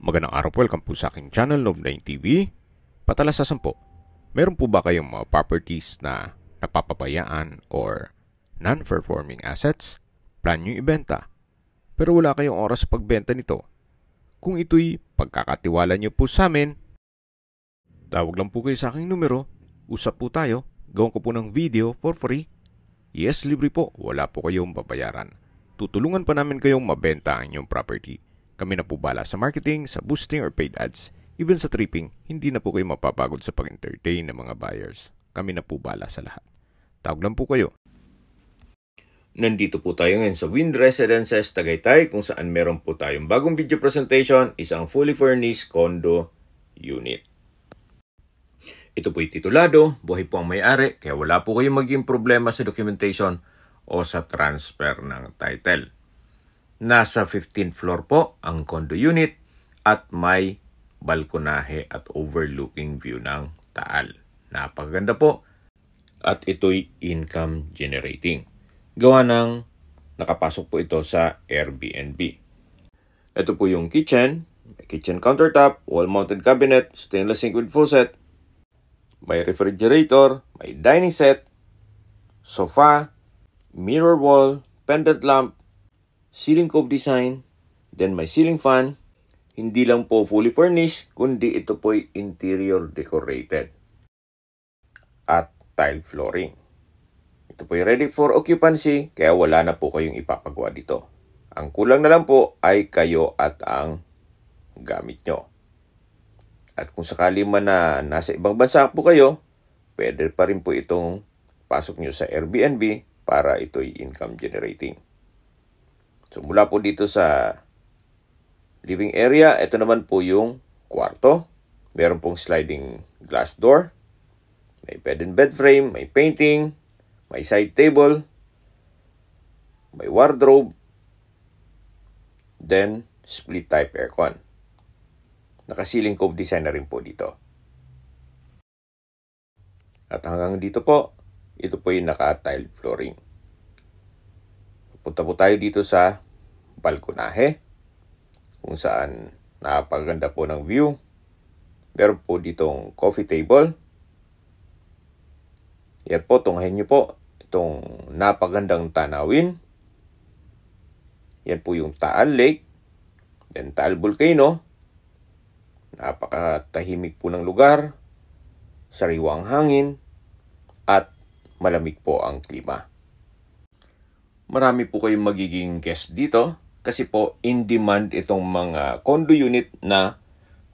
Magandang araw po, welcome po sa aking channel, Noob9 TV. Patalasasan po, meron po ba kayong mga properties na napapabayaan or non-performing assets? Plan nyo ibenta, pero wala kayong oras sa pagbenta nito. Kung ito'y pagkakatiwala nyo po sa amin, tawag lang po kayo sa aking numero, usap po tayo, gawin ko po ng video for free. Yes, libre po, wala po kayong babayaran. Tutulungan pa namin kayong mabenta ang inyong property. Kami na po bala sa marketing, sa boosting or paid ads. Even sa tripping, hindi na po kayo mapapagod sa pag-entertain ng mga buyers. Kami na po bala sa lahat. Tawag lang po kayo. Nandito po tayo ngayon sa Wind Residences, Tagaytay, kung saan meron po tayong bagong video presentation, isang fully furnished condo unit. Ito po'y titulado, buhay po ang may-ari, kaya wala po kayong maging problema sa documentation o sa transfer ng title. Nasa 15th floor po ang condo unit at may balkonahe at overlooking view ng Taal. Napakaganda po at ito'y income generating. Gawa ng nakapasok po ito sa Airbnb. Ito po yung kitchen, may kitchen countertop, wall-mounted cabinet, stainless sink with faucet, may refrigerator, may dining set, sofa, mirror wall, pendant lamp, ceiling cove design, then may ceiling fan. Hindi lang po fully furnished, kundi ito po'y interior decorated at tile flooring. Ito po'y ready for occupancy, kaya wala na po kayong ipapagawa dito. Ang kulang na lang po ay kayo at ang gamit nyo. At kung sakali man na nasa ibang bansa po kayo, pwede pa rin po itong pasok nyo sa Airbnb para ito'y income generating. So mula po dito sa living area, ito naman po yung kwarto. Meron pong sliding glass door. May bed and bed frame, may painting, may side table, may wardrobe, then split type aircon. Naka-ceiling cove design na rin po dito. At hanggang dito po, ito po yung naka-tile flooring. Punta po tayo dito sa balkonahe, kung saan napakaganda po ng view. Meron po ditong coffee table. Yan po, tunghayin nyo po itong napagandang tanawin. Yan po yung Taal Lake, then Taal Volcano. Napakatahimik po ng lugar, sariwang hangin, at malamig po ang klima. Marami po kayong magiging guest dito kasi po in demand itong mga condo unit na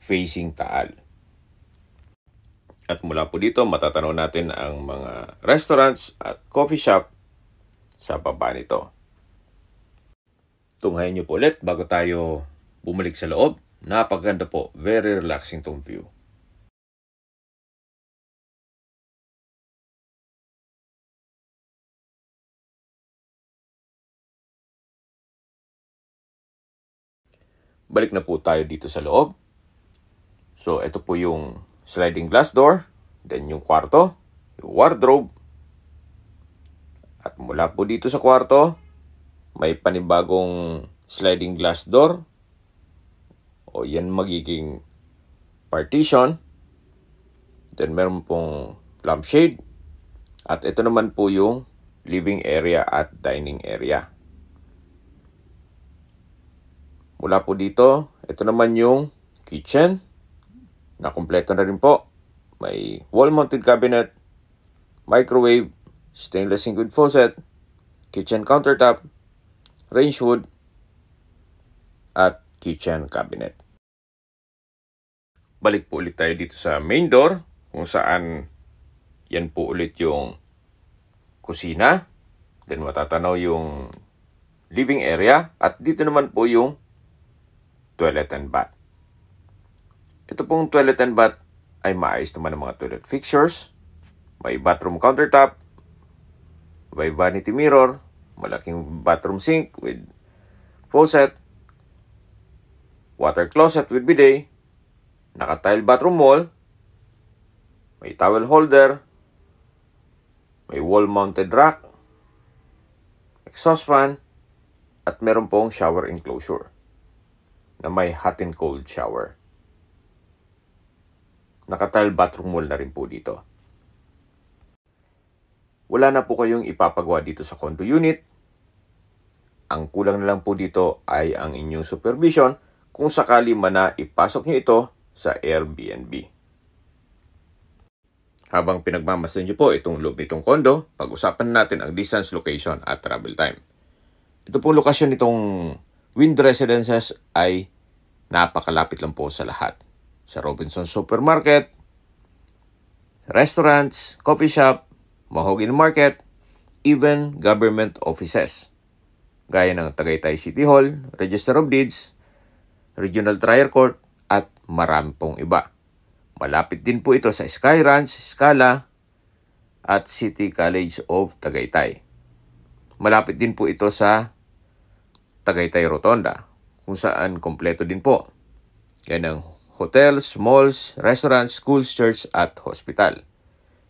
facing Taal. At mula po dito matatanaw natin ang mga restaurants at coffee shop sa baba nito. Tunghayin nyo po ulit bago tayo bumalik sa loob. Napaganda po, very relaxing tong view. Balik na po tayo dito sa loob. So, ito po yung sliding glass door. Then yung kwarto, yung wardrobe. At mula po dito sa kwarto, may panibagong sliding glass door. O yan magiging partition. Then meron pong lampshade. At ito naman po yung living area at dining area. Mula po dito, ito naman yung kitchen na kumpleto na rin po. May wall-mounted cabinet, microwave, stainless sink with faucet, kitchen countertop, range hood, at kitchen cabinet. Balik po ulit tayo dito sa main door kung saan yan po ulit yung kusina. Then matatanaw yung living area at dito naman po yung toilet and bath. Ito pong toilet and bath ay maayos naman ng mga toilet fixtures. May bathroom countertop, may vanity mirror, malaking bathroom sink with faucet, water closet with bidet, naka-tile bathroom wall, may towel holder, may wall-mounted rack, exhaust fan, at meron pong shower enclosure. na may hot and cold shower. Naka-tile bathroom wall na rin po dito. Wala na po kayong ipapagawa dito sa condo unit. Ang kulang na lang po dito ay ang inyong supervision kung sakali man na ipasok nyo ito sa Airbnb. Habang pinagmamasdan nyo po itong loob nitong condo, pag-usapan natin ang distance, location at travel time. Ito pong lokasyon nitong Wind Residences ay napakalapit lang po sa lahat. Sa Robinsons Supermarket, restaurants, coffee shop, Mahogany Market, even government offices. Gaya ng Tagaytay City Hall, Register of Deeds, Regional Trial Court, at marami pong iba. Malapit din po ito sa Sky Ranch, Scala, at City College of Tagaytay. Malapit din po ito sa Tagaytay Rotonda, kung saan kompleto din po. Yan ang hotels, malls, restaurants, schools, church, at hospital.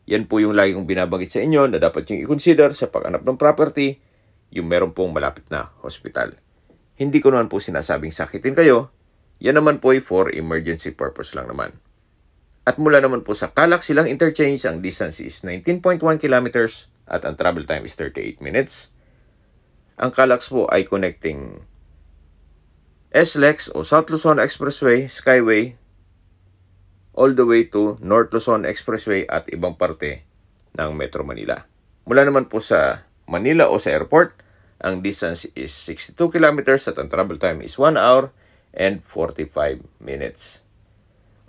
Yan po yung lagi kong binabanggit sa inyo na dapat yung i-consider sa pag-hanap ng property, yung meron pong malapit na hospital. Hindi ko naman po sinasabing sakitin kayo, yan naman po ay for emergency purpose lang naman. At mula naman po sa Calac Silang Interchange, ang distance is 19.1 kilometers at ang travel time is 38 minutes. Ang Calac po ay connecting SLEX o South Luzon Expressway, Skyway, all the way to North Luzon Expressway at ibang parte ng Metro Manila. Mula naman po sa Manila o sa airport, ang distance is 62 kilometers at ang travel time is 1 hour and 45 minutes.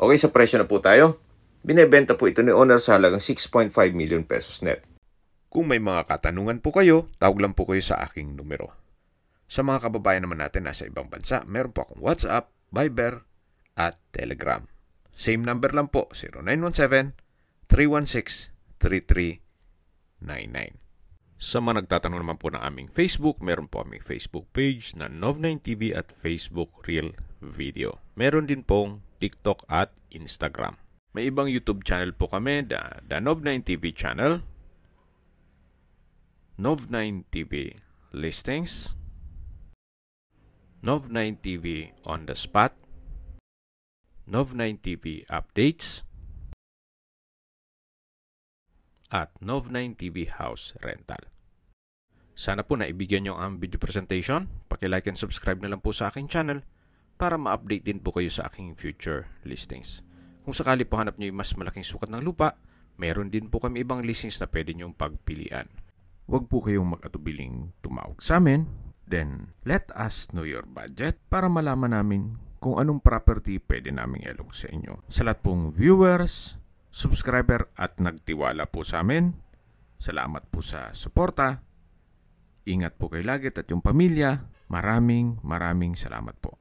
Okay, sa presyo na po tayo. Binebenta po ito ni owner sa halagang 6.5 million pesos net. Kung may mga katanungan po kayo, tawag lang po kayo sa aking numero. Sa mga kababayan naman natin nasa ibang bansa, meron po akong WhatsApp, Viber, at Telegram. Same number lang po, 0917-316-3399. Sa mga nagtatanong naman po ng aming Facebook, meron po aming Facebook page na Nov9TV at Facebook Real Video. Meron din pong TikTok at Instagram. May ibang YouTube channel po kami, the Nov9TV channel, Nov9TV Listings, Nov9TV On The Spot, Nov9TV Updates, at Nov9TV House Rental. Sana po naibigyan nyo ang video presentation. Paki-like and subscribe na lang po sa aking channel para ma-update din po kayo sa aking future listings. Kung sakali po hanap nyo yung mas malaking sukat ng lupa, meron din po kami ibang listings na pwede nyong pagpilian. Huwag po kayong mag-atubiling tumawag sa amin. Then, let us know your budget para malaman namin kung anong property pwede naming ilog sa inyo. Sa lahat pong viewers, subscriber at nagtiwala po sa amin, salamat po sa suporta. Ingat po kayo lagi at yung pamilya. Maraming salamat po.